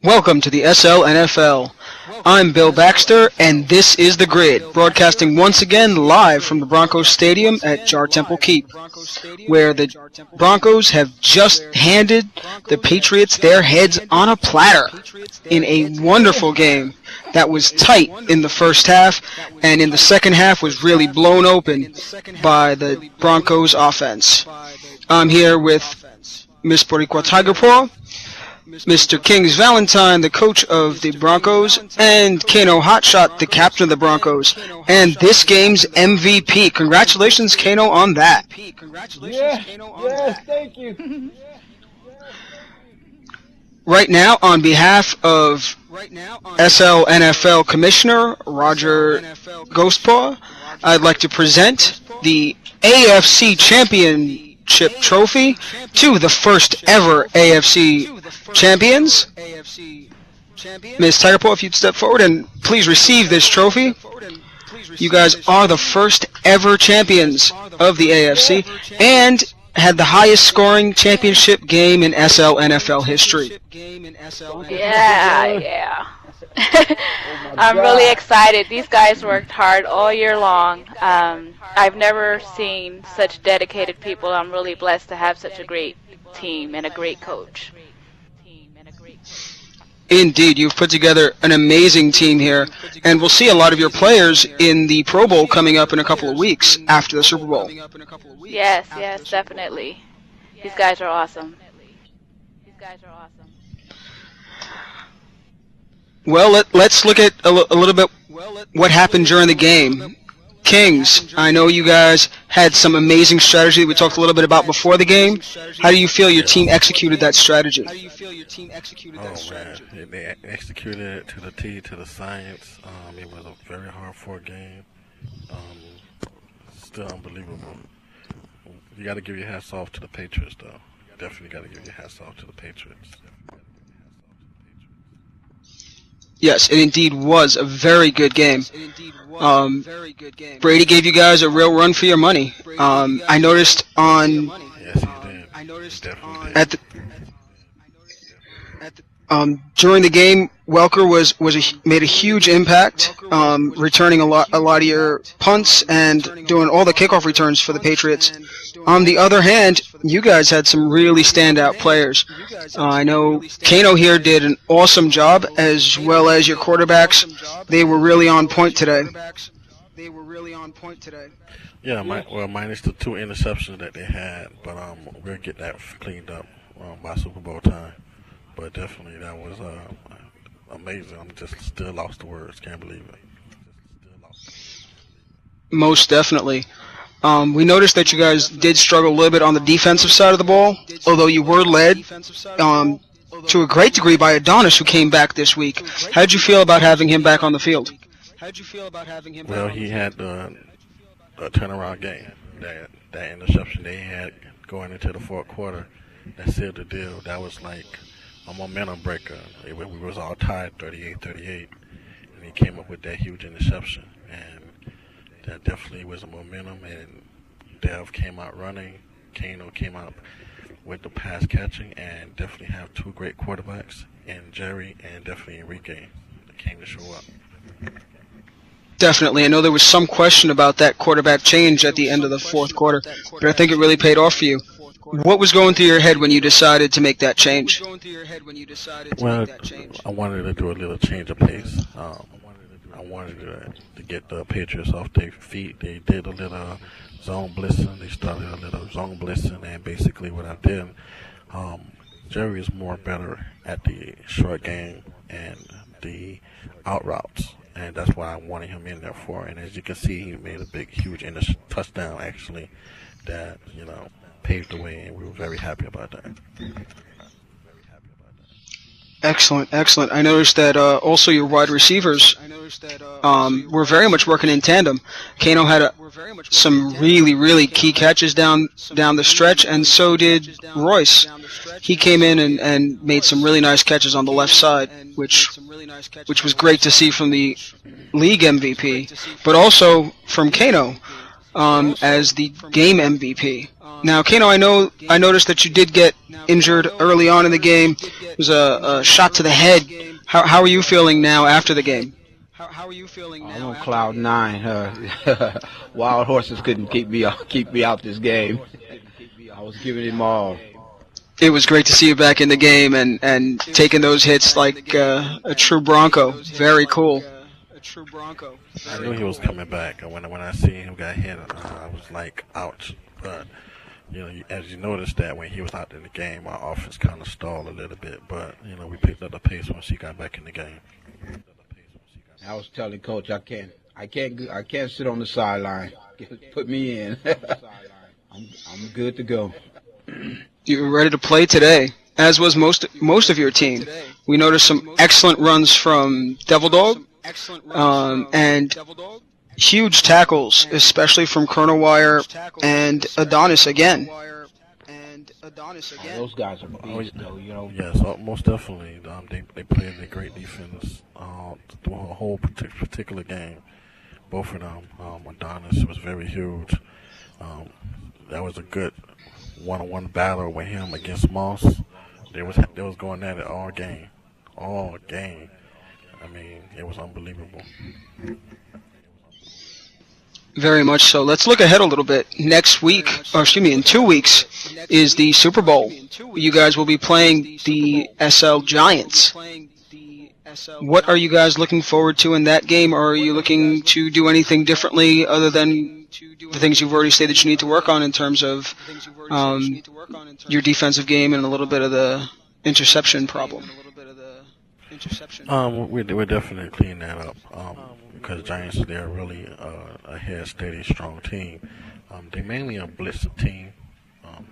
Welcome to the SLNFL. I'm Bill Baxter, and this is The Grid, broadcasting once again live from the Broncos Stadium at Jar Temple Keep, where the Broncos have just handed the Patriots their heads on a platter in a wonderful game that was tight in the first half, and in the second half was really blown open by the Broncos offense. I'm here with Miss Boricua Tiger Paw, Mr. Kings Valentine, the coach of the Broncos, and Kano Hotshot, the captain of the Broncos, and this game's MVP. Congratulations, Kano, on that. Yes, thank you. Right now, on behalf of SLNFL Commissioner Roger Ghostpaw, I'd like to present the AFC Championship Trophy to the first ever AFC champions. Ms. Tigerpaw, if you'd step forward and please receive this trophy. You guys are the first ever champions of the AFC and had the highest scoring championship game in SLNFL history. Yeah. I'm really excited. These guys worked hard all year long. I've never seen such dedicated people. I'm really blessed to have such a great team and a great coach. Indeed, you've put together an amazing team here, and we'll see a lot of your players in the Pro Bowl coming up in a couple of weeks after the Super Bowl. Yes, definitely. These guys are awesome. Well, let's look at a little bit what happened during the game. Kings, I know you guys had some amazing strategy that we talked a little bit about before the game. How do you feel your team executed that strategy? Oh man, they executed it to the T, to the science. It was a very hard-fought game. Still unbelievable. You got to give your hats off to the Patriots, though. Definitely got to give your hats off to the Patriots. Yes, it indeed was a very good game. Brady gave you guys a real run for your money. I noticed on Yes, he did. During the game, Welker made a huge impact, returning a lot of your punts and doing all the kickoff returns for the Patriots. On the other hand, you guys had some really standout players. I know Kano here did an awesome job, as well as your quarterbacks. They were really on point today. Yeah, minus the 2 interceptions that they had, but we'll get that cleaned up by Super Bowl time. But definitely, that was amazing. I'm just still lost the words. Can't believe it. Most definitely. We noticed that you guys did struggle a little bit on the defensive side of the ball, although you were led to a great degree by Adonis, who came back this week. How did you feel about having him back on the field? Well, he had a turnaround game. That interception they had going into the fourth quarter, that sealed the deal. That was like a momentum breaker. We was all tied 38-38, and he came up with that huge interception. And that definitely was a momentum, and Dev came out running. Kano came out with the pass catching, and definitely have 2 great quarterbacks, and Jerry and definitely Enrique that came to show up. Definitely. I know there was some question about that quarterback change at the end of the fourth quarter, but I think it really paid off for you. What was going through your head when you decided to make that change? Well, I wanted to do a little change of pace. I wanted to get the Patriots off their feet. They did a little zone blitzing. They started a little zone blitzing, and basically what I did, Jerry is more better at the short game and the out routes, and that's why I wanted him in there for. And as you can see, he made a huge touchdown, actually, that, paved the way, and we were very happy about that. Excellent. I noticed that also your wide receivers were very much working in tandem. Kano had some really key catches down the stretch, and so did Royce. He came in and made some really nice catches on the left side, which was great to see from the league MVP, but also from Kano. as the game MVP. Now, Kano, I noticed that you did get injured early on in the game. It was a shot to the head. How are you feeling now after the game? I'm on cloud 9. Wild horses couldn't keep me out this game. I was giving him all. It was great to see you back in the game and taking those hits like a true Bronco. Very cool. I knew he was coming back, and when I seen him got hit, I was like, ouch. But as you noticed that when he was out in the game, our offense kind of stalled a little bit. But we picked up the pace once he got back in the game. I was telling Coach, I can't sit on the sideline. Put me in. I'm good to go. You were ready to play today, as was most of your team. We noticed some excellent runs from Devil Dog, and huge tackles, especially from Colonel Wire and Adonis again. Those guys are beasts, though, Yes, most definitely. They played a great defense through a whole particular game. Both of them. Adonis was very huge. That was a good one-on-one battle with him against Moss. They was going at it all game. I mean, it was unbelievable. Very much so. Let's look ahead a little bit. In 2 weeks, is the Super Bowl. You guys will be playing the SL Giants. What are you guys looking forward to in that game, or are you looking to do anything differently other than the things you've already stated you need to work on in terms of your defensive game and a little bit of the interception problem? We're definitely cleaning that up because Giants, they're really a head steady, strong team. They mainly a blitz team.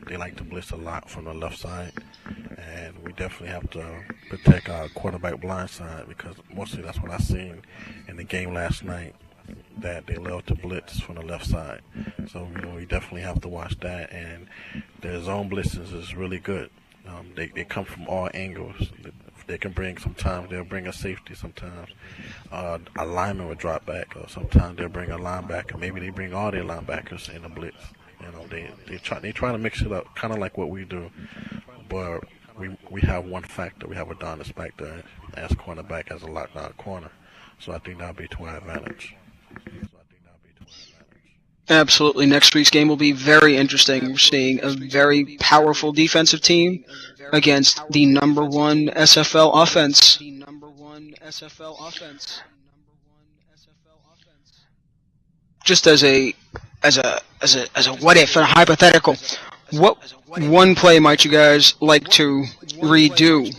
They like to blitz a lot from the left side, and we definitely have to protect our quarterback blind side because mostly that's what I seen in the game last night, that they love to blitz from the left side. So we definitely have to watch that, and their zone blitzes is really good. They come from all angles. They can sometimes they'll bring a safety, sometimes a lineman will drop back, or sometimes they'll bring a linebacker. Maybe they bring all their linebackers in the blitz. They try to mix it up, kind of like what we do. But we have one factor. We have Adonis back there as cornerback, as a lockdown corner. So I think that'll be to our advantage. Absolutely. Next week's game will be very interesting. We're seeing a very powerful defensive team against the number one SFL offense. Just as a what if, a hypothetical, what one play might you guys like to redo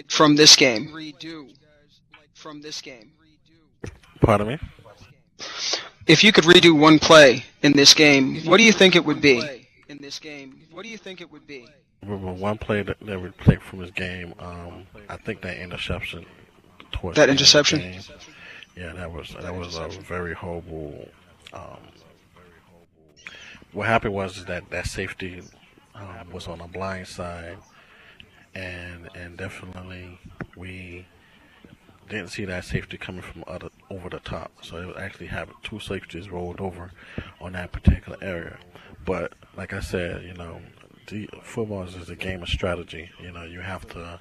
from this game? Pardon me? If you could redo one play in this game, what do you think it would be? One play that we played from this game, I think that interception. That interception? Game, yeah, that was a very horrible. What happened was that safety was on the blind side, and definitely we didn't see that safety coming from over the top. So it was actually having two safeties rolled over on that particular area. But like I said, football is a game of strategy. You have to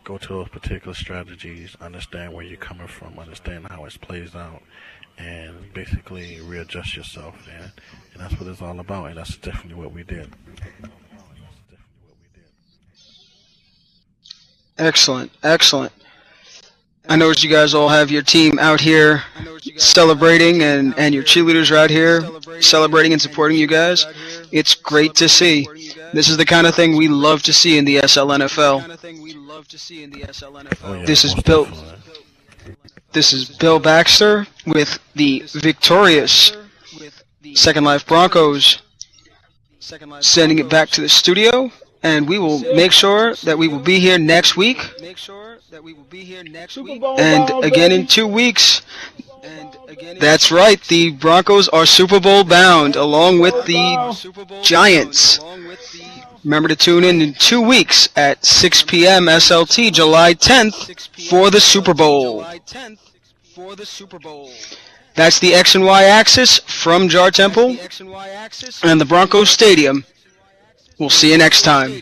go to those particular strategies, understand where you're coming from, understand how it plays out, and basically readjust yourself. And that's what it's all about, and that's definitely what we did. Excellent. I noticed you guys all have your team out here celebrating, and your cheerleaders are out here celebrating and supporting you guys. It's great to see. This is the kind of thing we love to see in the SLNFL. Oh, yeah, This is Bill Baxter with the victorious Second Life Broncos, sending it back to the studio, and we will make sure that we will be here next week. And again in 2 weeks. That's right, the Broncos are Super Bowl bound, along with the Giants. Remember to tune in 2 weeks at 6 p.m. SLT, July 10th, for the Super Bowl. That's the X and Y axis from Jar Temple and the Broncos Stadium. We'll see you next time.